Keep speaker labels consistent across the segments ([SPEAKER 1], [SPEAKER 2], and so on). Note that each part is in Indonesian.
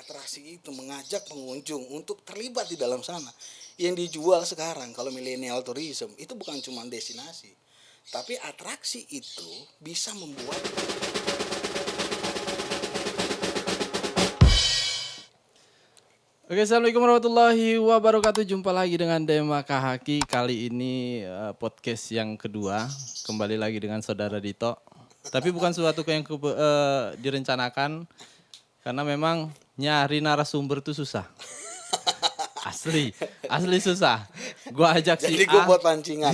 [SPEAKER 1] atraksi itu mengajak pengunjung untuk terlibat di dalam sana. Yang dijual sekarang kalau millennial tourism itu bukan cuma destinasi, tapi atraksi itu bisa membuat.
[SPEAKER 2] Oke, assalamualaikum warahmatullahi wabarakatuh. Jumpa lagi dengan Dema Kahaki. Kali ini podcast yang kedua. Kembali lagi dengan saudara Dito. Tapi bukan suatu yang direncanakan. Karena memang nyari narasumber itu susah. Asli susah. Gua ajak
[SPEAKER 1] Jadi
[SPEAKER 2] si
[SPEAKER 1] gue
[SPEAKER 2] A.
[SPEAKER 1] buat pancingan.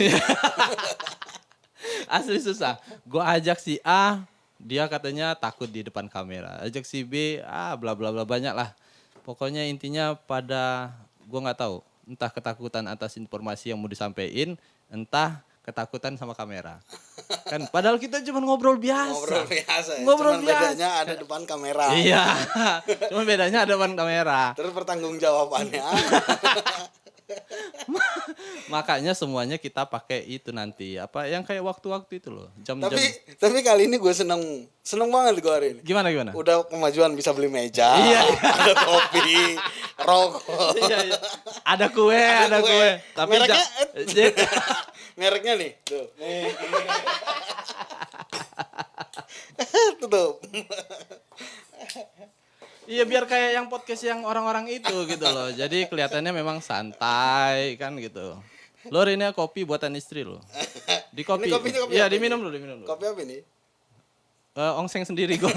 [SPEAKER 2] Asli susah. Gua ajak si A, dia katanya takut di depan kamera. Ajak si B, bla bla bla banyak lah. Pokoknya intinya pada gue nggak tahu, entah ketakutan atas informasi yang mau disampaikan, entah ketakutan sama kamera. Kan padahal kita cuma ngobrol biasa.
[SPEAKER 1] Ngobrol biasa. Bedanya ada depan kamera.
[SPEAKER 2] Iya. Cuma bedanya ada depan kamera.
[SPEAKER 1] Terus pertanggungjawabannya.
[SPEAKER 2] Makanya semuanya kita pakai itu nanti. Apa yang kayak waktu-waktu itu loh. Jam-jam.
[SPEAKER 1] Tapi kali ini gue seneng banget gue hari ini.
[SPEAKER 2] Gimana?
[SPEAKER 1] Udah kemajuan, bisa beli meja.
[SPEAKER 2] Iya.
[SPEAKER 1] Ada kopi, rokok.
[SPEAKER 2] Iya. Ada kue. Tapi
[SPEAKER 1] mereknya mereknya nih, tuh. Tutup.
[SPEAKER 2] Iya, biar kayak yang podcast yang orang-orang itu gitu loh. Jadi kelihatannya memang santai kan gitu. Lo ini kopi buatan istri lo. Di kopi.
[SPEAKER 1] Ini kopinya kopi
[SPEAKER 2] iya,
[SPEAKER 1] apa
[SPEAKER 2] diminum
[SPEAKER 1] ini?
[SPEAKER 2] dulu.
[SPEAKER 1] Kopi apa ini?
[SPEAKER 2] Ongseng sendiri gue.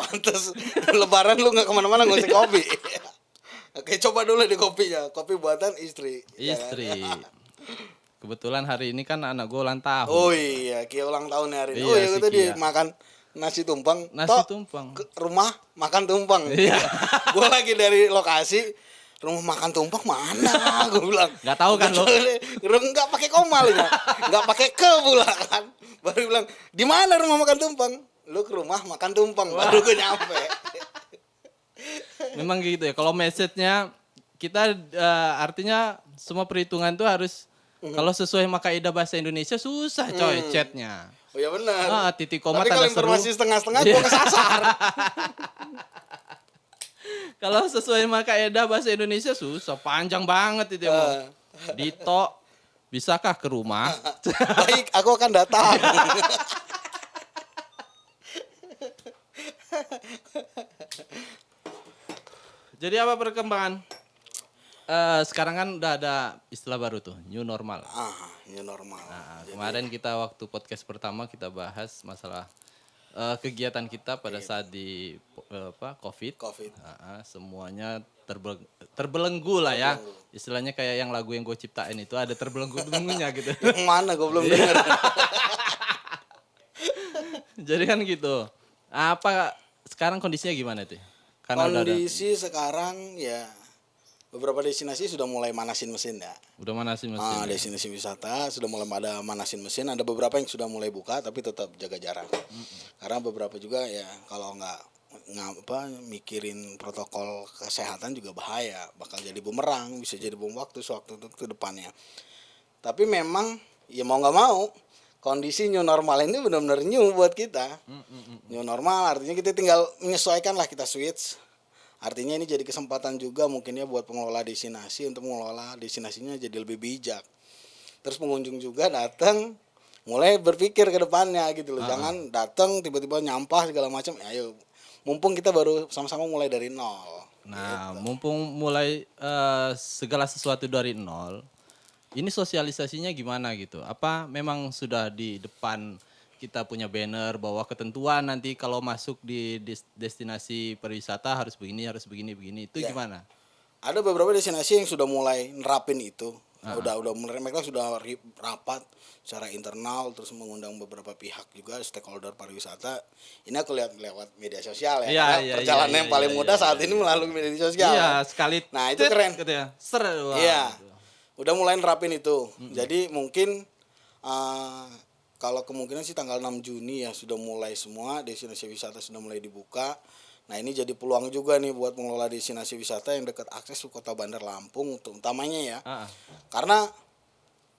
[SPEAKER 1] Pantes lebaran lu gak kemana-mana ngusik kopi. Oke, coba dulu di kopinya. Kopi buatan istri.
[SPEAKER 2] Istri. Kebetulan hari ini kan anak gue ulang tahun.
[SPEAKER 1] Oh iya, Kia ulang tahun hari ini.
[SPEAKER 2] Iya,
[SPEAKER 1] Iya,
[SPEAKER 2] si
[SPEAKER 1] gue tadi
[SPEAKER 2] Kia.
[SPEAKER 1] makan nasi tumpang.
[SPEAKER 2] Nasi tumpang.
[SPEAKER 1] Ke rumah makan tumpang.
[SPEAKER 2] Iya.
[SPEAKER 1] Gue lagi dari lokasi, rumah makan tumpang mana? Gue bilang.
[SPEAKER 2] Gak tahu kan lo?
[SPEAKER 1] Enggak pakai koma lu. Enggak pakai ke pula kan. Baru bilang, "Di mana rumah makan tumpang?" Lu ke rumah makan tumpang. Baru gue nyampe.
[SPEAKER 2] Memang gitu ya. Kalau message-nya kita artinya semua perhitungan tuh harus kalau sesuai sama kaidah bahasa Indonesia susah coy chatnya.
[SPEAKER 1] Oh ya benar.
[SPEAKER 2] Titik koma
[SPEAKER 1] tapi kalau
[SPEAKER 2] tanda seru.
[SPEAKER 1] informasi setengah-setengah gue kesasar.
[SPEAKER 2] Kalau sesuai sama kaidah bahasa Indonesia susah, panjang banget itu ya. Dito, bisakah ke rumah?
[SPEAKER 1] Baik, aku akan datang.
[SPEAKER 2] Jadi apa perkembangan? Sekarang kan udah ada istilah baru tuh, new normal.
[SPEAKER 1] New normal.
[SPEAKER 2] Kemarin kita waktu podcast pertama kita bahas masalah kegiatan kita pada saat di COVID. Semuanya terbelenggu lah ya. Istilahnya kayak yang lagu yang gue ciptain itu ada terbelenggu-belenggunya gitu.
[SPEAKER 1] Yang mana gue belum dengar.
[SPEAKER 2] Jadi kan gitu. Apa sekarang kondisinya gimana tuh?
[SPEAKER 1] Kondisi sekarang ya beberapa destinasi sudah mulai manasin mesin ya.
[SPEAKER 2] Udah manasin mesin.
[SPEAKER 1] Destinasi wisata sudah mulai pada manasin mesin. Ada beberapa yang sudah mulai buka tapi tetap jaga jarak. Karena beberapa juga ya kalau nggak mikirin protokol kesehatan juga bahaya. Bakal jadi bumerang, bisa jadi bom waktu sewaktu ke depannya. Tapi memang ya mau nggak mau kondisi new normal ini benar-benar new buat kita. New normal artinya kita tinggal menyesuaikan lah, kita switch. Artinya ini jadi kesempatan juga mungkin ya buat pengelola destinasi untuk mengelola destinasinya jadi lebih bijak. Terus pengunjung juga datang mulai berpikir ke depannya gitu loh. Jangan datang tiba-tiba nyampah segala macam. Ayo, mumpung kita baru sama-sama mulai dari nol.
[SPEAKER 2] Nah,
[SPEAKER 1] gitu.
[SPEAKER 2] mumpung mulai segala sesuatu dari nol, ini sosialisasinya gimana gitu? Apa memang sudah di depan kita punya banner bahwa ketentuan nanti kalau masuk di destinasi pariwisata harus begini, itu
[SPEAKER 1] Ya.
[SPEAKER 2] gimana?
[SPEAKER 1] Ada beberapa destinasi yang sudah mulai nerapin itu. Udah mereka sudah rapat secara internal, terus mengundang beberapa pihak juga stakeholder pariwisata. Ini aku lihat lewat media sosial ya. Karena perjalanan yang paling mudah saat ini melalui media sosial.
[SPEAKER 2] Iya, sekali.
[SPEAKER 1] Nah, itu keren.
[SPEAKER 2] Gitu ya.
[SPEAKER 1] Iya. Udah mulai nerapin itu. Jadi mungkin kalau kemungkinan sih tanggal 6 Juni ya sudah mulai semua destinasi wisata sudah mulai dibuka. Nah, ini jadi peluang juga nih buat pengelola destinasi wisata yang dekat akses ke Kota Bandar Lampung utamanya ya. Karena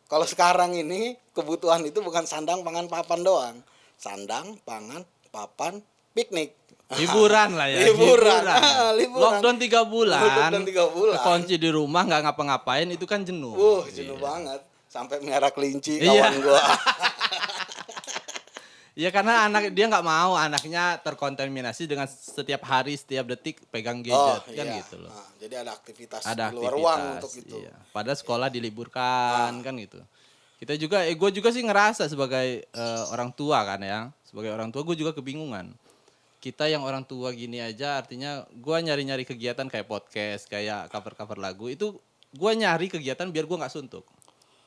[SPEAKER 1] kalau sekarang ini kebutuhan itu bukan sandang, pangan, papan doang. Sandang, pangan, papan, piknik.
[SPEAKER 2] Liburan lah ya.
[SPEAKER 1] Liburan. Liburan.
[SPEAKER 2] Lockdown 3 bulan.
[SPEAKER 1] Lockdown 3 bulan.
[SPEAKER 2] Kekunci di rumah nggak ngapa-ngapain itu kan jenuh.
[SPEAKER 1] Jenuh banget. Sampai melihara kelinci
[SPEAKER 2] Iya.
[SPEAKER 1] kawan gua.
[SPEAKER 2] Iya karena dia nggak mau anaknya terkontaminasi dengan setiap hari, setiap detik pegang gadget kan
[SPEAKER 1] iya.
[SPEAKER 2] gitu loh.
[SPEAKER 1] Nah, jadi ada aktivitas
[SPEAKER 2] Ada
[SPEAKER 1] di luar
[SPEAKER 2] aktivitas,
[SPEAKER 1] ruang untuk itu.
[SPEAKER 2] Iya. Padahal sekolah diliburkan kan gitu. Kita juga, gue juga sih ngerasa sebagai orang tua kan ya, sebagai orang tua gue juga kebingungan. Kita yang orang tua gini aja, artinya gue nyari-nyari kegiatan kayak podcast, kayak cover-cover lagu itu gue nyari kegiatan biar gue nggak suntuk.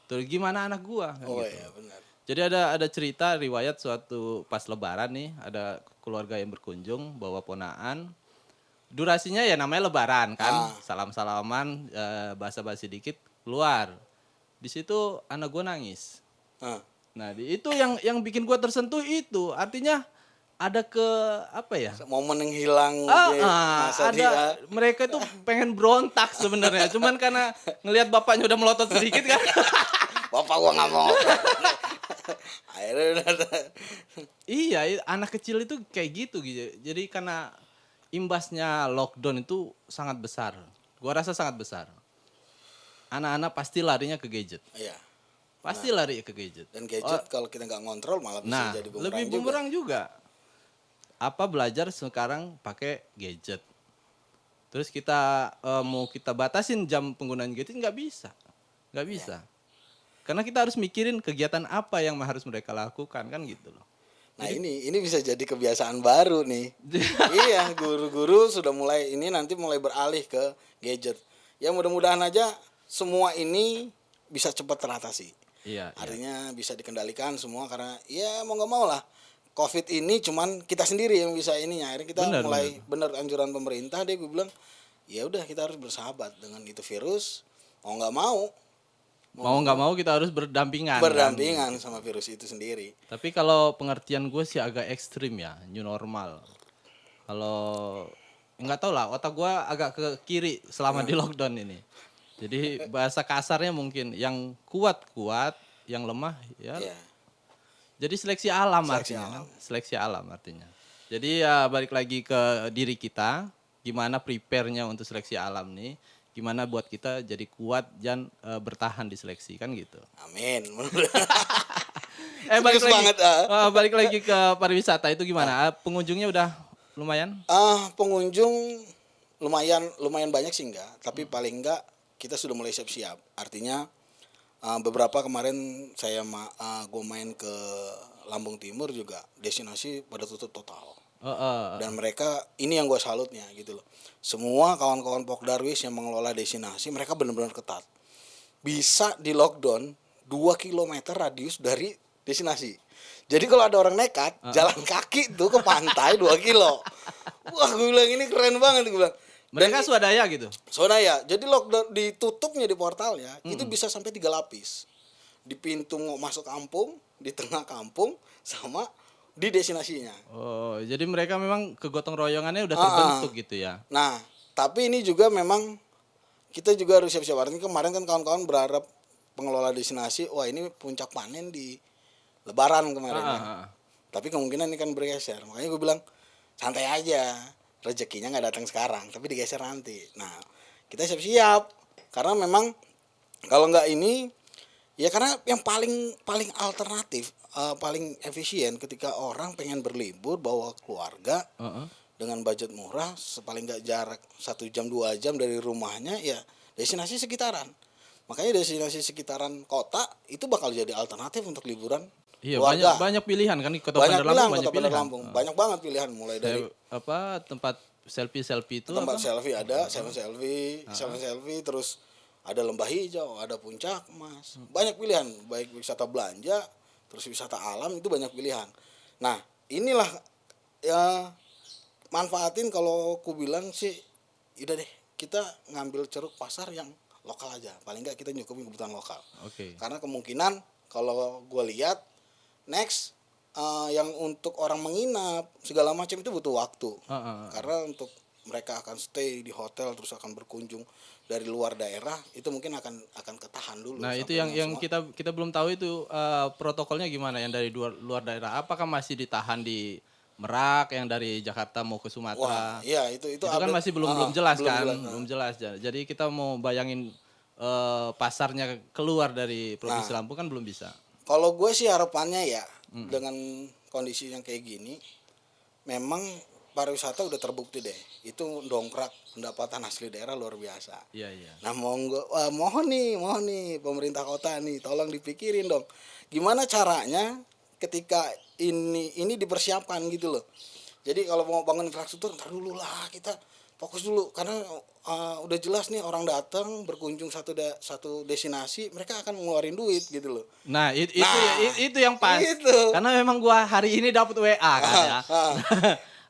[SPEAKER 2] Terus gimana anak gue? Kan gitu.
[SPEAKER 1] Iya benar.
[SPEAKER 2] Jadi ada cerita riwayat suatu pas Lebaran nih, ada keluarga yang berkunjung bawa ponaan. Durasinya ya namanya Lebaran kan, salam-salaman, basa-basi dikit keluar. Di situ anak gue nangis. Nah itu yang bikin gue tersentuh itu, artinya ada apa ya?
[SPEAKER 1] Momen yang hilang.
[SPEAKER 2] Mereka itu pengen berontak sebenarnya, cuman karena ngelihat bapaknya udah melotot sedikit kan.
[SPEAKER 1] Bapak gua nggak mau. Akhirnya
[SPEAKER 2] Iya, anak kecil itu kayak gitu. Jadi karena imbasnya lockdown itu sangat besar. Gua rasa sangat besar. Anak-anak pasti larinya ke gadget.
[SPEAKER 1] Iya.
[SPEAKER 2] Pasti lari ke gadget.
[SPEAKER 1] Dan gadget kalau kita nggak ngontrol malah bisa jadi bumerang
[SPEAKER 2] lebih bumerang juga. Apa belajar sekarang pakai gadget. Terus kita mau kita batasin jam penggunaan gadget nggak bisa. Nggak bisa. Karena kita harus mikirin kegiatan apa yang harus mereka lakukan kan gitu loh.
[SPEAKER 1] Nah ini bisa jadi kebiasaan baru nih. Iya, guru-guru sudah nanti mulai beralih ke gadget. Ya mudah-mudahan aja semua ini bisa cepat teratasi.
[SPEAKER 2] Iya.
[SPEAKER 1] Artinya bisa dikendalikan semua karena ya mau nggak mau lah. COVID ini cuman kita sendiri yang bisa ininya. Akhirnya kita benar anjuran pemerintah gue bilang ya udah kita harus bersahabat dengan itu virus. Mau nggak mau
[SPEAKER 2] kita harus berdampingan
[SPEAKER 1] kan? Sama virus itu sendiri.
[SPEAKER 2] Tapi kalau pengertian gue sih agak ekstrim ya, new normal. Kalau nggak tahu lah, otak gue agak ke kiri selama di lockdown ini. Jadi bahasa kasarnya mungkin yang kuat, yang lemah ya.
[SPEAKER 1] Yeah.
[SPEAKER 2] Jadi seleksi alam artinya. Jadi ya balik lagi ke diri kita, gimana prepare-nya untuk seleksi alam nih. Gimana buat kita jadi kuat dan bertahan di seleksi kan gitu.
[SPEAKER 1] Amin.
[SPEAKER 2] Balik lagi ke pariwisata itu gimana? Pengunjungnya udah lumayan?
[SPEAKER 1] Pengunjung lumayan banyak sih enggak, tapi paling enggak kita sudah mulai siap-siap. Artinya beberapa kemarin gue main ke Lampung Timur juga destinasi pada tutup total. Dan mereka ini yang gue salutnya gitu loh. Semua kawan-kawan Pokdarwis yang mengelola destinasi mereka benar-benar ketat. Bisa di lockdown 2 km radius dari destinasi. Jadi kalau ada orang nekat jalan kaki tuh ke pantai 2 kilo. Wah gue bilang ini keren banget gue bilang.
[SPEAKER 2] Mereka swadaya gitu?
[SPEAKER 1] Swadaya. Jadi lockdown ditutupnya di portalnya itu bisa sampai 3 lapis. Di pintu mau masuk kampung, di tengah kampung, sama di destinasinya.
[SPEAKER 2] Oh, jadi mereka memang kegotong royongannya udah terbentuk gitu ya.
[SPEAKER 1] Nah, tapi ini juga memang kita juga harus siap-siap. Artinya kemarin kan kawan-kawan berharap pengelola destinasi, wah ini puncak panen di Lebaran kemarin. Tapi kemungkinan ini kan bergeser. Makanya gue bilang santai aja, rezekinya nggak datang sekarang, tapi digeser nanti. Nah, kita siap-siap karena memang kalau nggak ini, ya karena yang paling alternatif, paling efisien ketika orang pengen berlibur bawa keluarga dengan budget murah, paling nggak jarak 1 jam 2 jam dari rumahnya, ya destinasi sekitaran. Makanya destinasi sekitaran kota itu bakal jadi alternatif untuk liburan.
[SPEAKER 2] Iya,
[SPEAKER 1] keluarga.
[SPEAKER 2] banyak pilihan kan di Kota Bandar Lampung,
[SPEAKER 1] banyak banget pilihan mulai dari
[SPEAKER 2] tempat selfie itu
[SPEAKER 1] tempat selfie ada, selfie terus ada Lembah Hijau, ada Puncak Mas. Banyak pilihan, baik wisata belanja, terus wisata alam itu banyak pilihan. Nah, inilah ya manfaatin kalau ku bilang sih udah deh kita ngambil ceruk pasar yang lokal aja. Paling enggak kita nyukupin kebutuhan lokal. Karena kemungkinan kalau gue lihat next yang untuk orang menginap segala macam itu butuh waktu. Karena untuk mereka akan stay di hotel terus akan berkunjung dari luar daerah itu mungkin akan ketahan dulu.
[SPEAKER 2] Nah itu yang kita belum tahu itu protokolnya gimana yang dari luar daerah. Apakah masih ditahan di Merak yang dari Jakarta mau ke
[SPEAKER 1] Wah,
[SPEAKER 2] Sumatera.
[SPEAKER 1] iya itu
[SPEAKER 2] Itu kan
[SPEAKER 1] update.
[SPEAKER 2] masih belum jelas
[SPEAKER 1] Belum
[SPEAKER 2] kan,
[SPEAKER 1] jelas.
[SPEAKER 2] belum jelas. Jadi kita mau bayangin pasarnya keluar dari Provinsi
[SPEAKER 1] Nah,
[SPEAKER 2] Lampung kan belum bisa.
[SPEAKER 1] kalau gue sih harapannya ya dengan kondisi yang kayak gini, memang pariwisata udah terbukti deh. Itu dongkrak pendapatan asli daerah luar biasa.
[SPEAKER 2] Iya, iya.
[SPEAKER 1] Nah, mohon nih pemerintah kota nih, tolong dipikirin dong. Gimana caranya ketika ini dipersiapkan gitu loh. Jadi kalau mau bangun infrastruktur, ntar dulu lah kita fokus dulu karena udah jelas nih orang datang berkunjung satu destinasi, mereka akan ngeluarin duit gitu loh.
[SPEAKER 2] Nah,
[SPEAKER 1] Nah,
[SPEAKER 2] itu yang pas.
[SPEAKER 1] itu.
[SPEAKER 2] Karena memang gua hari ini dapat WA kan ya.
[SPEAKER 1] Ah,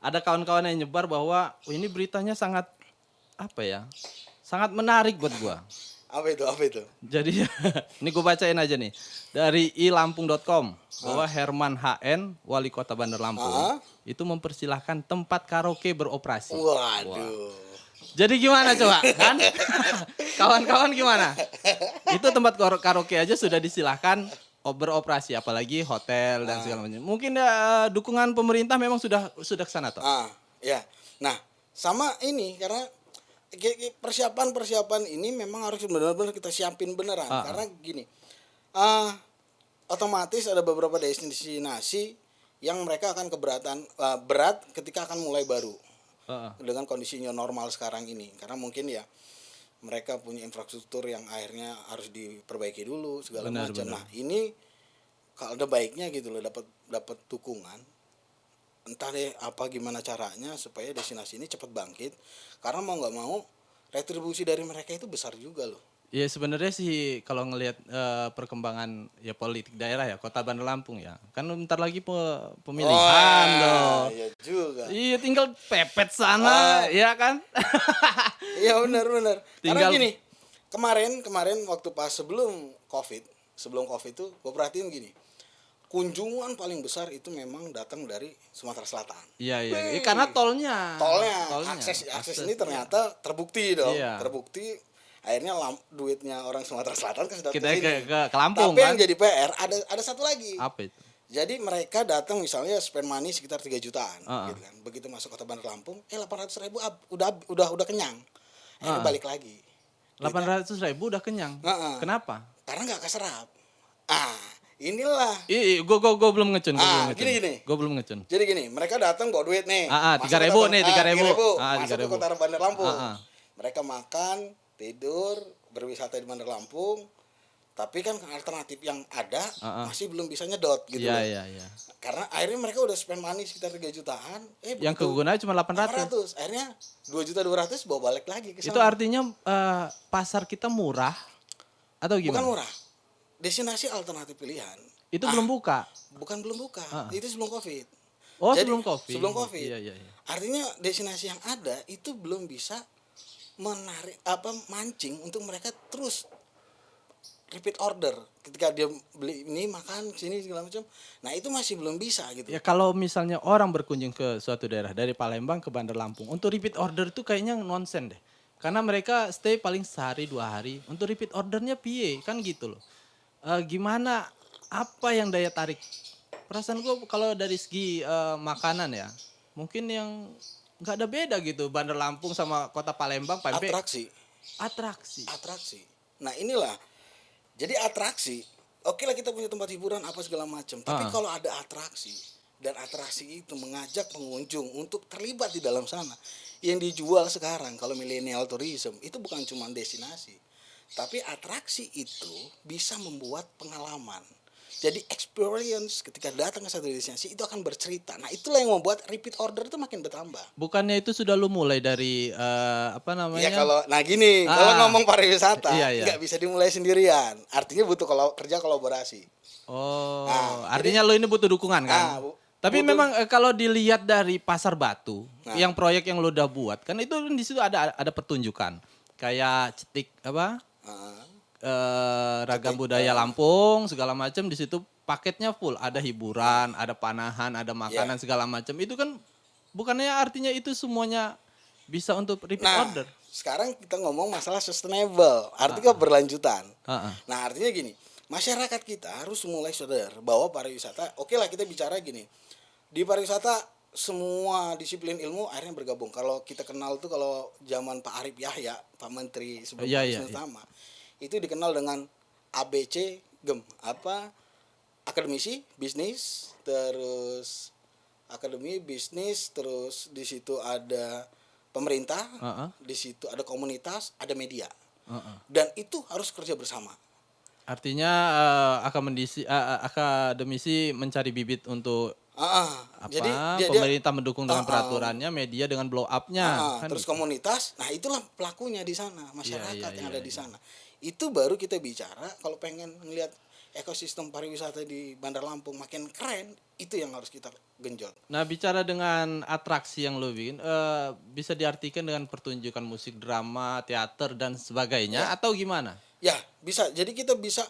[SPEAKER 2] Ada kawan-kawan yang nyebar bahwa ini beritanya sangat apa ya? Sangat menarik buat gua.
[SPEAKER 1] apa itu? Apa itu?
[SPEAKER 2] Jadi ini gue bacain aja nih dari ilampung.com bahwa Herman HN wali kota Bandar Lampung
[SPEAKER 1] Ah.
[SPEAKER 2] itu mempersilahkan tempat karaoke beroperasi.
[SPEAKER 1] Waduh.
[SPEAKER 2] Jadi gimana coba kan? Kawan-kawan gimana? Itu tempat karaoke aja sudah disilahkan beroperasi, apalagi hotel dan segala macam. Mungkin dukungan pemerintah memang sudah ke sana toh.
[SPEAKER 1] Ya. Nah, sama ini karena persiapan ini memang harus benar-benar kita siapin beneran karena gini. Otomatis ada beberapa destinasi yang mereka akan keberatan berat ketika akan mulai baru. Dengan kondisinya normal sekarang ini karena mungkin ya mereka punya infrastruktur yang akhirnya harus diperbaiki dulu segala macam. Nah, ini kalau ada baiknya gitu loh dapat dukungan entah deh apa gimana caranya supaya destinasi ini cepat bangkit karena mau nggak mau retribusi dari mereka itu besar juga loh.
[SPEAKER 2] Ya sebenarnya sih kalau ngelihat perkembangan ya politik daerah ya Kota Bandar Lampung ya kan bentar lagi pemilihan loh.
[SPEAKER 1] Iya juga.
[SPEAKER 2] Iya tinggal pepet sana ya kan.
[SPEAKER 1] Iya benar. Karena
[SPEAKER 2] Tinggal-
[SPEAKER 1] gini kemarin waktu pas sebelum covid tuh gue perhatiin gini kunjungan paling besar itu memang datang dari Sumatera Selatan.
[SPEAKER 2] Iya. Karena tolnya
[SPEAKER 1] Akses ini ternyata terbukti dong.
[SPEAKER 2] Iya.
[SPEAKER 1] Terbukti akhirnya duitnya orang Sumatera Selatan kan sudah
[SPEAKER 2] Kita
[SPEAKER 1] kesini.
[SPEAKER 2] ke Lampung
[SPEAKER 1] Tapi
[SPEAKER 2] kan.
[SPEAKER 1] yang jadi PR ada satu lagi.
[SPEAKER 2] Apa itu?
[SPEAKER 1] Jadi mereka datang misalnya spend money sekitar 3 jutaan gitu kan. Begitu masuk Kota Bandar Lampung, 800.000 udah kenyang. Akhirnya balik lagi.
[SPEAKER 2] 800.000 udah kenyang. Kenapa?
[SPEAKER 1] Karena nggak keserap. Inilah.
[SPEAKER 2] Gue belum ngecun.
[SPEAKER 1] Gini.
[SPEAKER 2] Gue belum ngecun.
[SPEAKER 1] Jadi gini, mereka datang bawa duit nih.
[SPEAKER 2] 3.000 nih, 3.000.
[SPEAKER 1] Masuk ke
[SPEAKER 2] 3.000.
[SPEAKER 1] Kota Bandar Lampung. Mereka makan, tidur, berwisata di Bandar Lampung. Tapi kan alternatif yang ada masih belum bisa nyedot gitu loh.
[SPEAKER 2] Iya.
[SPEAKER 1] Karena akhirnya mereka udah spend money sekitar 3 jutaan.
[SPEAKER 2] Yang kegunaan cuma 800.
[SPEAKER 1] Akhirnya 2.200.000 bawa balik lagi ke sana.
[SPEAKER 2] Itu artinya pasar kita murah atau gimana?
[SPEAKER 1] Bukan murah. Destinasi alternatif pilihan.
[SPEAKER 2] Itu belum buka.
[SPEAKER 1] Bukan belum buka. Itu sebelum Covid.
[SPEAKER 2] Oh,
[SPEAKER 1] Jadi,
[SPEAKER 2] sebelum Covid.
[SPEAKER 1] Sebelum Covid.
[SPEAKER 2] Iya.
[SPEAKER 1] Artinya destinasi yang ada itu belum bisa mancing untuk mereka terus repeat order ketika dia beli ini makan sini segala macam. Nah, itu masih belum bisa gitu.
[SPEAKER 2] Ya kalau misalnya orang berkunjung ke suatu daerah dari Palembang ke Bandar Lampung, untuk repeat order itu kayaknya nonsen deh. Karena mereka stay paling sehari 2 hari. Untuk repeat ordernya piye kan gitu loh. Gimana apa yang daya tarik? Perasaan gue kalau dari segi makanan ya, mungkin yang nggak ada beda gitu Bandar Lampung sama kota Palembang.
[SPEAKER 1] Atraksi. Nah, inilah. Jadi atraksi, oke lah kita punya tempat hiburan apa segala macam. Tapi kalau ada atraksi dan atraksi itu mengajak pengunjung untuk terlibat di dalam sana. Yang dijual sekarang kalau millennial tourism itu bukan cuma destinasi. Tapi atraksi itu bisa membuat pengalaman. Jadi experience ketika datang ke satu destinasi itu akan bercerita. Nah, itulah yang membuat repeat order itu makin bertambah.
[SPEAKER 2] Bukannya itu sudah lu mulai dari apa namanya?
[SPEAKER 1] Ya kalau kalau ngomong pariwisata nggak bisa dimulai sendirian. Artinya butuh kerja kolaborasi.
[SPEAKER 2] Oh, artinya lu ini butuh dukungan kan? Tapi memang kalau dilihat dari Pasar Batu, yang proyek yang lu udah buat kan itu di situ ada pertunjukan. Kayak cetik apa? Ragam budaya Lampung segala macam di situ paketnya full, ada hiburan, ada panahan, ada makanan segala macam. Itu kan bukannya artinya itu semuanya bisa untuk repeat order.
[SPEAKER 1] Sekarang kita ngomong masalah sustainable, artinya berlanjutan. Nah, artinya gini, masyarakat kita harus mulai sadar bahwa pariwisata, oke lah kita bicara gini. Di pariwisata semua disiplin ilmu akhirnya bergabung. Kalau kita kenal tuh kalau zaman Pak Arif Yahya, Pak Menteri sebelum
[SPEAKER 2] Iya,
[SPEAKER 1] Pak
[SPEAKER 2] iya,
[SPEAKER 1] Wisnu
[SPEAKER 2] iya.
[SPEAKER 1] Tama, itu dikenal dengan ABC GEM, apa akademisi, bisnis, terus akademi, bisnis, terus di situ ada pemerintah,
[SPEAKER 2] Heeh.
[SPEAKER 1] di situ ada komunitas, ada media.
[SPEAKER 2] Heeh.
[SPEAKER 1] Dan itu harus kerja bersama.
[SPEAKER 2] Artinya akademisi mencari bibit untuk
[SPEAKER 1] Jadi dia
[SPEAKER 2] pemerintah mendukung dengan
[SPEAKER 1] Ah, ah.
[SPEAKER 2] peraturannya, media dengan blow up-nya. Kan
[SPEAKER 1] terus
[SPEAKER 2] gitu.
[SPEAKER 1] komunitas, nah itulah pelakunya di sana, masyarakat
[SPEAKER 2] Iya,
[SPEAKER 1] yang
[SPEAKER 2] iya,
[SPEAKER 1] ada di
[SPEAKER 2] iya.
[SPEAKER 1] sana. Itu baru kita bicara kalau pengen ngelihat ekosistem pariwisata di Bandar Lampung makin keren, itu yang harus kita genjot.
[SPEAKER 2] Nah, bicara dengan atraksi yang lo bikin, bisa diartikan dengan pertunjukan musik, drama, teater, dan sebagainya, atau gimana?
[SPEAKER 1] Ya, bisa. Jadi kita bisa,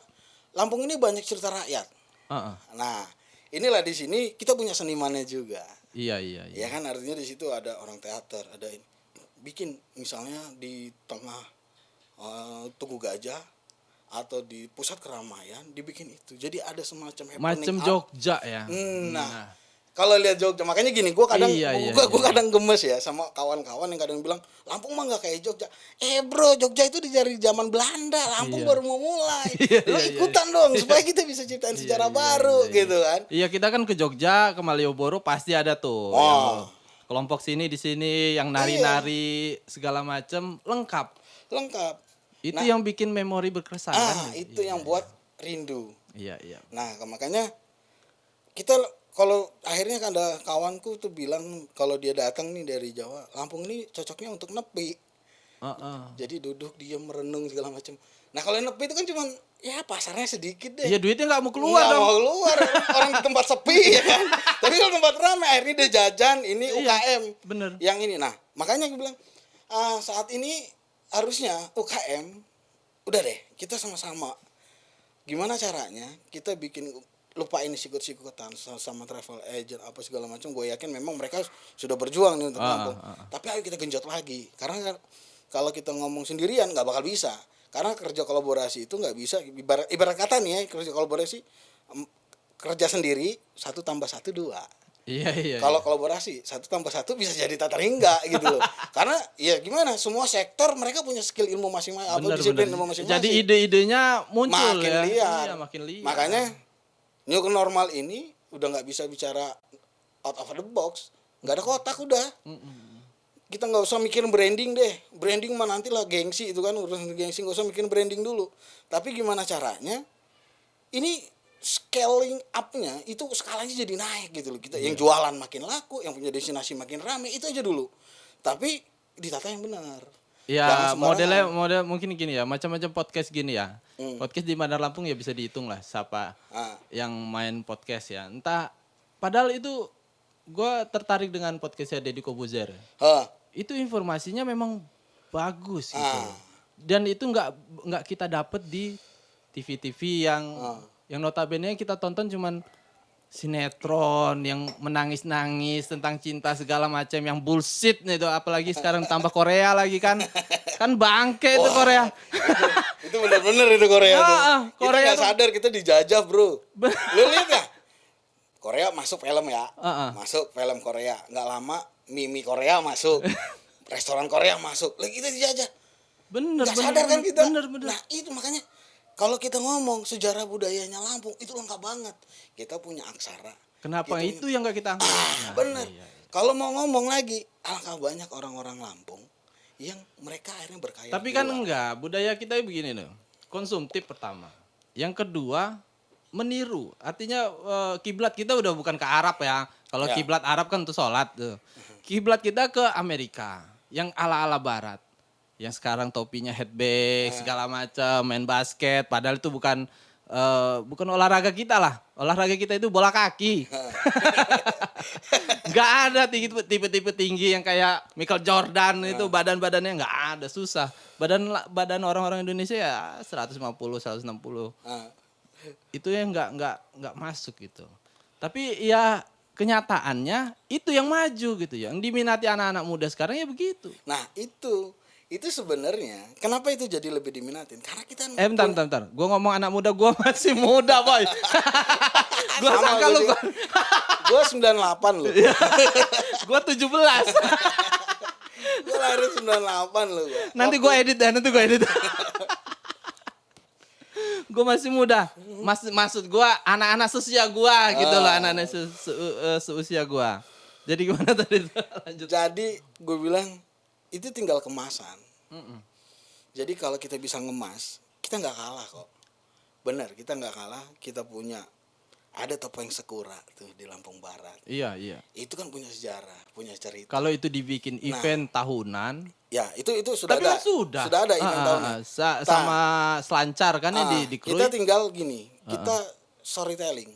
[SPEAKER 1] Lampung ini banyak cerita rakyat.
[SPEAKER 2] Heeh.
[SPEAKER 1] Nah, inilah di sini kita punya senimannya juga.
[SPEAKER 2] Iya, iya, iya.
[SPEAKER 1] Ya kan, artinya di situ ada orang teater, ada bikin misalnya di tengah Tugu Gajah atau di pusat keramaian dibikin itu. Jadi ada semacam happening
[SPEAKER 2] Macam
[SPEAKER 1] up.
[SPEAKER 2] Jogja ya.
[SPEAKER 1] Nah, kalau lihat Jogja, makanya gini, gue kadang
[SPEAKER 2] Iya, iya,
[SPEAKER 1] gua
[SPEAKER 2] iya.
[SPEAKER 1] kadang gemes ya sama kawan-kawan yang kadang bilang Lampung mah nggak kayak Jogja. Bro, Jogja itu dari zaman Belanda, Lampung
[SPEAKER 2] Iya.
[SPEAKER 1] baru mau mulai.
[SPEAKER 2] Iya,
[SPEAKER 1] Lo
[SPEAKER 2] iya,
[SPEAKER 1] ikutan dong supaya kita bisa ciptain sejarah baru gitu kan.
[SPEAKER 2] Iya, kita kan ke Jogja, ke Malioboro pasti ada tuh.
[SPEAKER 1] Oh.
[SPEAKER 2] Yang kelompok sini di sini yang
[SPEAKER 1] Iya.
[SPEAKER 2] nari-nari segala macam lengkap.
[SPEAKER 1] Lengkap.
[SPEAKER 2] Itu
[SPEAKER 1] Nah,
[SPEAKER 2] yang bikin memori berkesan kan?
[SPEAKER 1] itu yang buat rindu.
[SPEAKER 2] Iya, iya.
[SPEAKER 1] Nah, makanya kita kalau akhirnya kan ada kawanku tuh bilang kalau dia datang nih dari Jawa, Lampung ini cocoknya untuk nepi.
[SPEAKER 2] Heeh.
[SPEAKER 1] Jadi duduk diam merenung segala macam. Nah, kalau yang nepi itu kan cuman ya pasarnya sedikit deh.
[SPEAKER 2] Iya, duitnya nggak mau keluar
[SPEAKER 1] Nggak
[SPEAKER 2] dong.
[SPEAKER 1] mau keluar, orang di tempat sepi ya kan. Tapi kalau tempat ramai akhirnya dia jajan ini
[SPEAKER 2] Iya,
[SPEAKER 1] UKM.
[SPEAKER 2] bener.
[SPEAKER 1] Yang ini. Nah, makanya gue bilang saat ini harusnya UKM udah deh kita sama-sama. Gimana caranya kita bikin lupain sikut-sikutan sama travel agent apa segala macam. Gue yakin memang mereka sudah berjuang nih untuk Lampung. Tapi ayo kita genjot lagi. Karena kalau kita ngomong sendirian nggak bakal bisa. Karena kerja kolaborasi itu nggak bisa, ibarat kata nih ya, kerja kolaborasi kerja sendiri 1 + 1 2.
[SPEAKER 2] Iya, iya.
[SPEAKER 1] Kalau kolaborasi 1 + 1 bisa jadi tata hingga gitu loh. Karena ya gimana, semua sektor mereka punya skill ilmu masing-masing atau
[SPEAKER 2] Bener,
[SPEAKER 1] disiplin
[SPEAKER 2] bener.
[SPEAKER 1] ilmu masing-masing.
[SPEAKER 2] Jadi ide-idenya muncul
[SPEAKER 1] makin
[SPEAKER 2] ya.
[SPEAKER 1] liar.
[SPEAKER 2] Iya, makin liar.
[SPEAKER 1] Makanya new normal ini udah nggak bisa bicara out of the box, nggak ada kotak udah. Kita nggak usah mikirin branding deh. Branding mah nanti lah gengsi itu kan, urusan gengsi, nggak usah mikirin branding dulu. Tapi gimana caranya? Ini scaling up-nya itu skalanya jadi naik gitu loh. Kita yang jualan makin laku, yang punya destinasi makin rame, itu aja dulu. Tapi ditata yang benar.
[SPEAKER 2] Ya,
[SPEAKER 1] Jangan
[SPEAKER 2] model mungkin gini ya, macam-macam podcast gini ya. Podcast di Bandar Lampung ya bisa dihitung lah siapa yang main podcast ya. Entah, padahal itu gue tertarik dengan podcastnya Deddy Kobuzer. Itu informasinya memang bagus gitu. Dan itu nggak kita dapet di TV-TV yang notabene kita tonton cuman sinetron yang menangis-nangis tentang cinta segala macam yang bullshit itu, apalagi sekarang tambah Korea lagi kan bangke itu Korea.
[SPEAKER 1] Itu benar-benar itu Korea tuh. Kita
[SPEAKER 2] Korea
[SPEAKER 1] nggak sadar kita dijajah bro. Lu lihat nggak? Korea masuk film ya, masuk film Korea. Nggak lama mimi Korea masuk, restoran Korea masuk. Lagi kita dijajah.
[SPEAKER 2] Bener.
[SPEAKER 1] Nggak sadar kan kita.
[SPEAKER 2] Bener.
[SPEAKER 1] Nah itu makanya kalau kita ngomong sejarah budayanya Lampung itu lengkap banget. Kita punya aksara.
[SPEAKER 2] Kenapa itu yang nggak kita angkat?
[SPEAKER 1] Bener. Kalau mau ngomong lagi, alangkah banyak orang-orang Lampung yang mereka akhirnya berkaya.
[SPEAKER 2] Tapi kan enggak, budaya kita begini loh. Konsumtif pertama. Yang kedua, meniru. Artinya kiblat kita udah bukan ke Arab ya. Kalau kiblat Arab kan untuk sholat tuh. Kiblat kita ke Amerika, yang ala-ala barat. Yang sekarang topinya headband segala macam, main basket, padahal itu bukan olahraga kita lah. Olahraga kita itu bola kaki. Nggak ada tipe-tipe tinggi yang kayak Michael Jordan itu badan-badannya nggak ada, susah. Badan orang-orang Indonesia ya 150, 160. Itu yang nggak masuk gitu. Tapi ya kenyataannya itu yang maju gitu ya. Yang diminati anak-anak muda sekarang ya begitu.
[SPEAKER 1] Nah itu sebenarnya kenapa itu jadi lebih diminatin? Karena kita
[SPEAKER 2] Bentar. Gue ngomong anak muda, gue masih muda boy. Gue sangka lu.
[SPEAKER 1] Gue 98 loh.
[SPEAKER 2] Gua 17.
[SPEAKER 1] Gue lahir 98 loh gua.
[SPEAKER 2] Nanti gua edit dah, nanti gua edit. Gue masih muda. Maksud gue anak-anak seusia gue gitu loh, anak-anak seusia gue. Jadi gimana tadi? Lanjut.
[SPEAKER 1] Jadi gue bilang itu tinggal kemasan. Jadi kalau kita bisa ngemas, kita nggak kalah kok. Bener, kita nggak kalah. Kita punya ada topeng Sekura tuh di Lampung Barat.
[SPEAKER 2] Iya, iya.
[SPEAKER 1] Itu kan punya sejarah, punya cerita.
[SPEAKER 2] Kalau itu dibikin event tahunan,
[SPEAKER 1] ya itu sudah
[SPEAKER 2] tapi
[SPEAKER 1] ada.
[SPEAKER 2] Sudah
[SPEAKER 1] Ada event tahunan.
[SPEAKER 2] Sama selancar kan ya di Krui.
[SPEAKER 1] Kita tinggal gini, kita storytelling.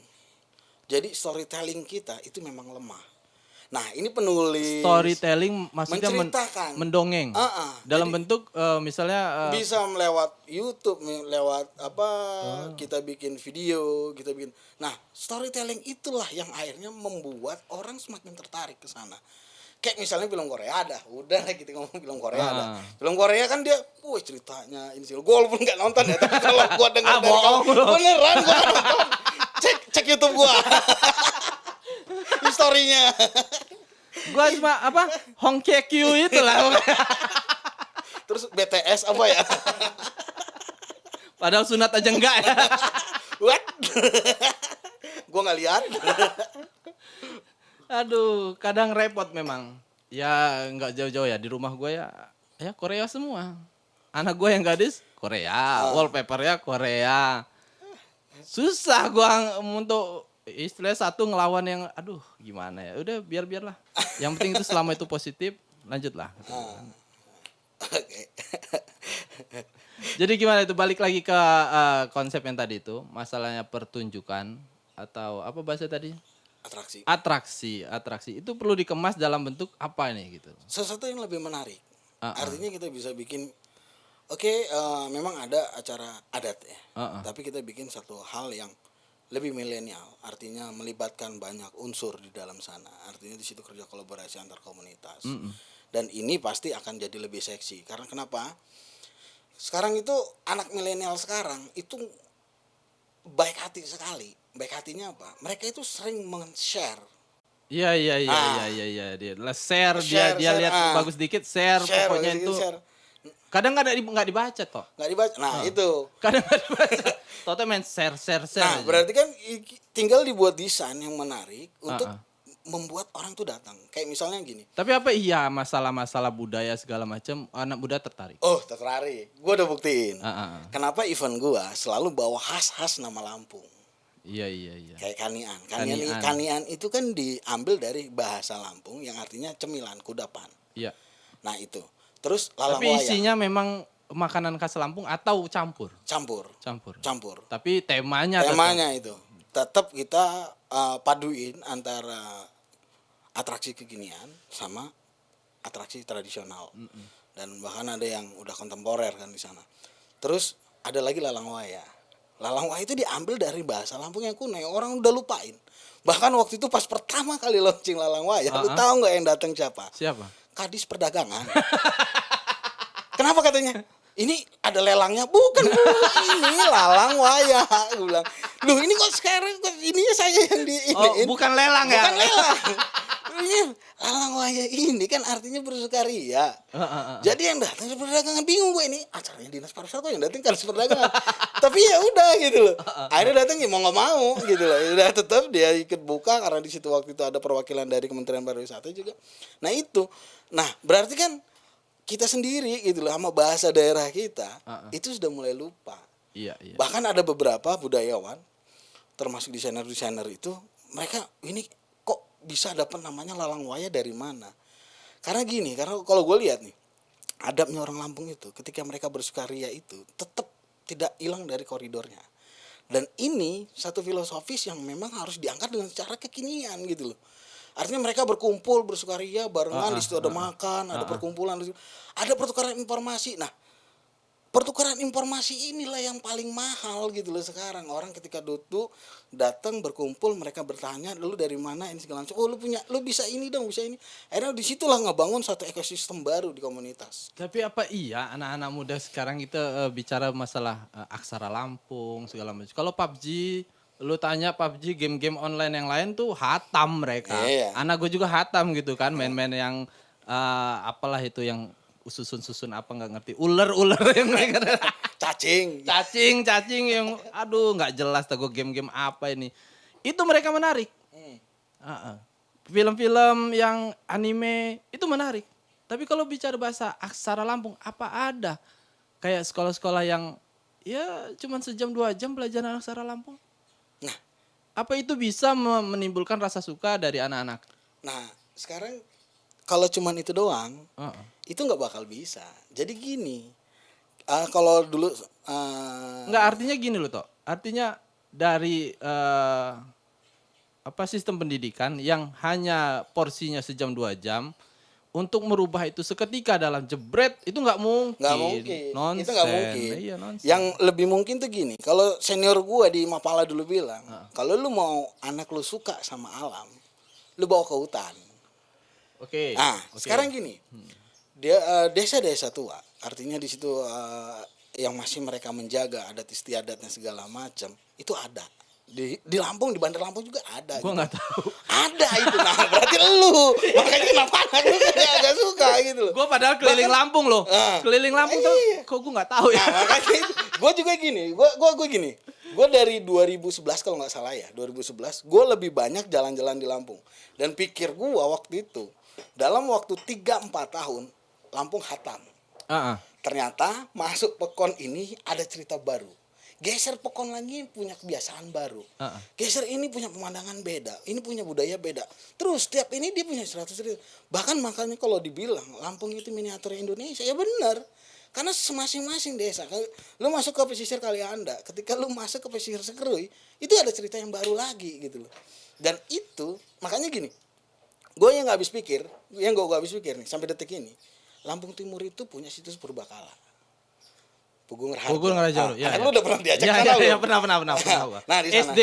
[SPEAKER 1] Jadi storytelling kita itu memang lemah. Nah, ini penulis
[SPEAKER 2] Storytelling maksudnya
[SPEAKER 1] menceritakan.
[SPEAKER 2] mendongeng. Dalam bentuk misalnya
[SPEAKER 1] bisa melewat YouTube, lewat apa kita bikin video, kita bikin. Nah, storytelling itulah yang akhirnya membuat orang semakin tertarik ke sana. Kayak misalnya film Korea ada, udah lah kita ngomong film Korea ada. Film Korea kan dia, ceritanya ini sih. Gue walaupun nggak nonton ya, tapi kalau gue dengar dari kamu, beneran gue nonton. Cek YouTube gue. Historinya.
[SPEAKER 2] gua cuma Hong Kye Kyu itu lah.
[SPEAKER 1] Terus BTS apa ya?
[SPEAKER 2] Padahal sunat aja enggak ya.
[SPEAKER 1] What? Gue nggak lihat.
[SPEAKER 2] Aduh, kadang repot memang. Ya nggak jauh-jauh ya, di rumah gue ya Korea semua. Anak gue yang gadis Korea, wallpapernya Korea. Susah gue untuk istilah satu ngelawan yang gimana ya. Udah biarlah. Yang penting itu selama itu positif, lanjutlah.
[SPEAKER 1] Oke.
[SPEAKER 2] Jadi gimana itu, balik lagi ke konsep yang tadi itu, masalahnya pertunjukan atau apa bahasa tadi? Atraksi. Itu perlu dikemas dalam bentuk apa nih gitu?
[SPEAKER 1] Sesuatu yang lebih menarik. Artinya kita bisa bikin memang ada acara adat ya. Tapi kita bikin satu hal yang lebih milenial, artinya melibatkan banyak unsur di dalam sana. Artinya di situ kerja kolaborasi antar komunitas. Dan ini pasti akan jadi lebih seksi. Karena kenapa? Sekarang itu anak milenial sekarang itu baik hati sekali. Baik hatinya apa? Mereka itu sering men-share.
[SPEAKER 2] Iya. Dia share, dia lihat bagus dikit, share pokoknya itu. Kadang nggak dibaca toh.
[SPEAKER 1] Nggak dibaca. Nah, itu.
[SPEAKER 2] Kadang nggak dibaca. Toh main share.
[SPEAKER 1] Nah, berarti kan tinggal dibuat desain yang menarik untuk membuat orang tuh datang. Kayak misalnya gini.
[SPEAKER 2] Tapi apa masalah-masalah budaya segala macam anak muda tertarik?
[SPEAKER 1] Oh, tertarik. Gue udah buktiin. Kenapa event gue selalu bawa khas-khas nama Lampung.
[SPEAKER 2] Iya.
[SPEAKER 1] Kayak kanian. Kanian itu kan diambil dari bahasa Lampung yang artinya cemilan, kudapan.
[SPEAKER 2] Iya.
[SPEAKER 1] Nah, itu. Terus lalang
[SPEAKER 2] tapi
[SPEAKER 1] wayang.
[SPEAKER 2] Isinya memang makanan khas Lampung atau campur?
[SPEAKER 1] Campur.
[SPEAKER 2] Tapi temanya
[SPEAKER 1] itu tetap kita paduin antara atraksi kekinian sama atraksi tradisional. Dan bahkan ada yang udah kontemporer kan di sana. Terus ada lagi lalang waya. Lalang waya itu diambil dari bahasa Lampung yang kuno, yang orang udah lupain. Bahkan waktu itu pas pertama kali launching lalang waya, lu tahu nggak yang datang siapa?
[SPEAKER 2] Siapa?
[SPEAKER 1] Kadis Perdagangan. Kenapa katanya? Ini ada lelangnya, bukan Bu, ini lalang waya. Gue bilang, loh ini kok sekarang ini saya yang di ini.
[SPEAKER 2] Bukan lelang ya?
[SPEAKER 1] Bukan lelang. Ini lalang waya ini kan artinya bersukaria. Jadi yang datang perdagangan, bingung gue ini acaranya dinas pariwisata yang datang Kadis Perdagangan. Tapi ya udah gitu loh. Akhirnya datang ya mau nggak mau gitu loh. Udah tetap dia ikut buka karena di situ waktu itu ada perwakilan dari Kementerian Pariwisata juga. Nah itu. Nah berarti kan kita sendiri gitu loh sama bahasa daerah kita itu sudah mulai lupa.
[SPEAKER 2] Iya.
[SPEAKER 1] Bahkan ada beberapa budayawan termasuk desainer itu mereka ini kok bisa dapat namanya lalang waya dari mana? Karena kalau gue lihat nih adabnya orang Lampung itu ketika mereka bersukaria itu tetap tidak hilang dari koridornya. Dan ini satu filosofis yang memang harus diangkat dengan secara kekinian gitu loh. Artinya mereka berkumpul, bersukaria, barengan, di situ ada makan, ada perkumpulan, ada pertukaran informasi. Nah, pertukaran informasi inilah yang paling mahal gitu loh sekarang. Orang ketika datang berkumpul, mereka bertanya, lu dari mana ini segala macam. Oh, lu bisa ini dong, bisa ini. Akhirnya disitulah ngebangun satu ekosistem baru di komunitas.
[SPEAKER 2] Tapi apa iya anak-anak muda sekarang kita bicara masalah aksara Lampung segala macam. Kalau PUBG lu tanya PUBG, game-game online yang lain tuh hatam mereka.
[SPEAKER 1] Iya.
[SPEAKER 2] Anak gue juga hatam gitu kan, main-main yang apalah itu yang susun-susun apa nggak ngerti. Ular-ular yang mereka
[SPEAKER 1] Cacing.
[SPEAKER 2] cacing yang aduh nggak jelas tuh gue game-game apa ini. Itu mereka menarik. Heeh. Film-film yang anime itu menarik. Tapi kalau bicara bahasa aksara Lampung, apa ada kayak sekolah-sekolah yang ya cuman sejam 2 jam pelajaran aksara Lampung?
[SPEAKER 1] Nah,
[SPEAKER 2] Apa itu bisa menimbulkan rasa suka dari anak-anak?
[SPEAKER 1] nah sekarang kalau cuman itu doang,
[SPEAKER 2] Heeh.
[SPEAKER 1] itu nggak bakal bisa. Jadi gini, kalau dulu
[SPEAKER 2] Enggak, artinya gini loh, Tok. Artinya dari apa sistem pendidikan yang hanya porsinya sejam 2 jam untuk merubah itu seketika dalam jebret itu nggak mungkin.
[SPEAKER 1] nggak mungkin,
[SPEAKER 2] Nonsen.
[SPEAKER 1] itu nggak mungkin.
[SPEAKER 2] Iya, nonsen.
[SPEAKER 1] Yang lebih mungkin tuh gini, kalau senior gua di Mapala dulu bilang, kalau lu mau anak lu suka sama alam, lu bawa ke hutan.
[SPEAKER 2] Oke.
[SPEAKER 1] Nah,
[SPEAKER 2] Oke.
[SPEAKER 1] sekarang gini, dia desa-desa tua, artinya di situ yang masih mereka menjaga adat istiadatnya segala macam, itu ada. Di Lampung, di Bandar Lampung juga ada.
[SPEAKER 2] Gua
[SPEAKER 1] gitu.
[SPEAKER 2] nggak tahu.
[SPEAKER 1] Ada itu, nah berarti lu, makanya kenapa anak lu agak suka gitu loh.
[SPEAKER 2] Gue padahal keliling Lampung loh. Keliling Lampung tuh
[SPEAKER 1] Iya.
[SPEAKER 2] kok gue nggak tahu ya.
[SPEAKER 1] Nah, makanya gue juga gini, gue gini, gue dari 2011 kalau nggak salah ya, 2011 gue lebih banyak jalan-jalan di Lampung. Dan pikir gue waktu itu, dalam waktu 3-4 tahun, Lampung hatam.
[SPEAKER 2] Heeh.
[SPEAKER 1] Ternyata masuk Pekon ini ada cerita baru. Geser Pekon lagi punya kebiasaan baru. Geser ini punya pemandangan beda, ini punya budaya beda. Terus setiap ini dia punya 100 cerita. Bahkan makanya kalau dibilang Lampung itu miniatur Indonesia, ya benar. Karena masing-masing desa, lu masuk ke pesisir Kalianda, ketika lu masuk ke pesisir Sekerui, itu ada cerita yang baru lagi gitu loh. Dan itu makanya gini, gue yang nggak habis pikir nih sampai detik ini, Lampung Timur itu punya situs purbakala. Pugung Raharja.
[SPEAKER 2] Pugung Raharja, ya,
[SPEAKER 1] Kan
[SPEAKER 2] ya.
[SPEAKER 1] lu udah pernah diajak
[SPEAKER 2] Ya,
[SPEAKER 1] sana
[SPEAKER 2] ya,
[SPEAKER 1] lu.
[SPEAKER 2] ya, pernah.
[SPEAKER 1] Nah, di sana.
[SPEAKER 2] SD.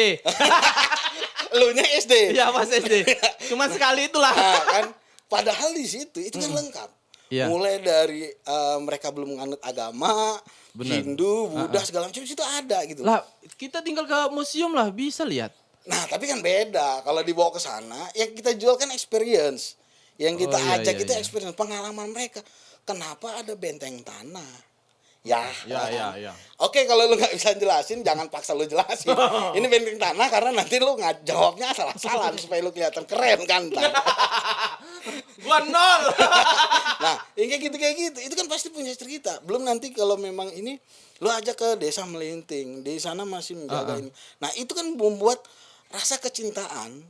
[SPEAKER 1] Lunya SD.
[SPEAKER 2] Iya, pas SD. Cuma sekali itulah.
[SPEAKER 1] Nah, kan padahal di situ itu kan lengkap.
[SPEAKER 2] Iya.
[SPEAKER 1] Mulai dari mereka belum menganut agama,
[SPEAKER 2] Bener.
[SPEAKER 1] Hindu, Buddha segala macam itu ada gitu.
[SPEAKER 2] Lah, kita tinggal ke museum lah bisa lihat.
[SPEAKER 1] Nah, tapi kan beda. Kalau dibawa ke sana, yang kita jual kan experience. Yang kita
[SPEAKER 2] Oh, iya,
[SPEAKER 1] ajak
[SPEAKER 2] iya,
[SPEAKER 1] itu
[SPEAKER 2] iya.
[SPEAKER 1] experience, pengalaman mereka. Kenapa ada benteng tanah? Ya.
[SPEAKER 2] Ya.
[SPEAKER 1] Oke, kalau lu nggak bisa jelasin, jangan paksa lu jelasin. Ini benteng tanah karena nanti lu nggak jawabnya salah-salah supaya lu kelihatan keren kan. Ntar.
[SPEAKER 2] Gua 0.
[SPEAKER 1] Nah, yang kayak gitu, itu kan pasti punya cerita. Belum nanti kalau memang ini lu ajak ke desa Melinting, di sana masih menjaga ini. Nah, itu kan membuat rasa kecintaan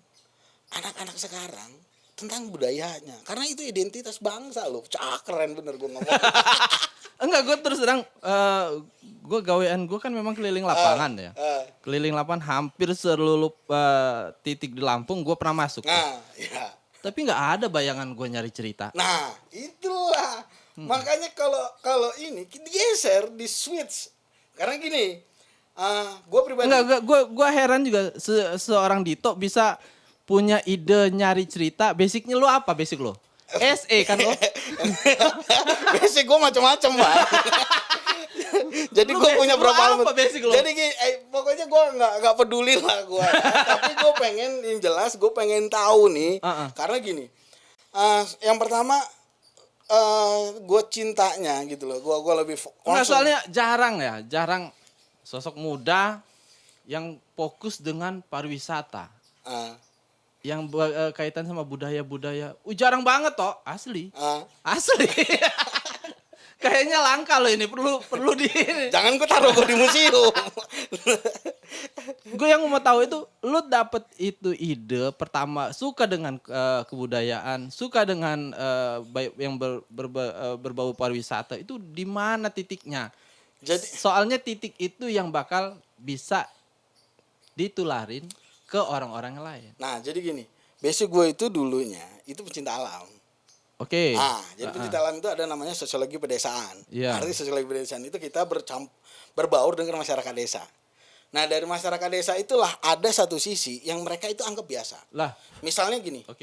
[SPEAKER 1] anak-anak sekarang tentang budayanya. Karena itu identitas bangsa loh. Keren bener gue ngomong.
[SPEAKER 2] Enggak, gue terus terang gue gawean gue kan memang keliling lapangan ya. Keliling lapangan hampir seluruh titik di Lampung gue pernah masuk.
[SPEAKER 1] Nah, ya.
[SPEAKER 2] Tapi nggak ada bayangan gue nyari cerita.
[SPEAKER 1] Nah, itulah. Makanya kalau ini digeser, di switch. Karena gini, gue pribadi.
[SPEAKER 2] Enggak, gue heran juga seorang Dito bisa punya ide nyari cerita. Basicnya lu apa basic lo? SE kan lo?
[SPEAKER 1] Basic gue macam-macam, Pak. Jadi
[SPEAKER 2] Lu
[SPEAKER 1] gue
[SPEAKER 2] basic
[SPEAKER 1] punya
[SPEAKER 2] lu
[SPEAKER 1] berapa
[SPEAKER 2] apa basic lu?
[SPEAKER 1] Jadi pokoknya gue nggak peduli lah gue. Tapi gue pengen yang jelas, gue pengen tahu nih. Karena gini, yang pertama gue cintanya gitu loh. Gue lebih
[SPEAKER 2] Enggak, soalnya jarang sosok muda yang fokus dengan pariwisata. Yang kaitan sama budaya-budaya. Jarang banget toh, asli. Asli. Kayaknya langka loh ini, perlu di
[SPEAKER 1] Jangan gue taruh gue di museum.
[SPEAKER 2] Gue yang mau tahu itu lu dapet itu ide pertama suka dengan kebudayaan, suka dengan yang berbau pariwisata itu di mana titiknya?
[SPEAKER 1] Jadi
[SPEAKER 2] Soalnya titik itu yang bakal bisa ditularin ke orang-orang lain.
[SPEAKER 1] nah, jadi gini, basic gue itu dulunya itu pecinta alam.
[SPEAKER 2] Oke.
[SPEAKER 1] Jadi pecinta alam itu ada namanya sosiologi pedesaan.
[SPEAKER 2] Iya.
[SPEAKER 1] Arti sosiologi pedesaan itu kita berbaur dengan masyarakat desa. Nah, dari masyarakat desa itulah ada satu sisi yang mereka itu anggap biasa.
[SPEAKER 2] Lah,
[SPEAKER 1] Misalnya gini,
[SPEAKER 2] oke.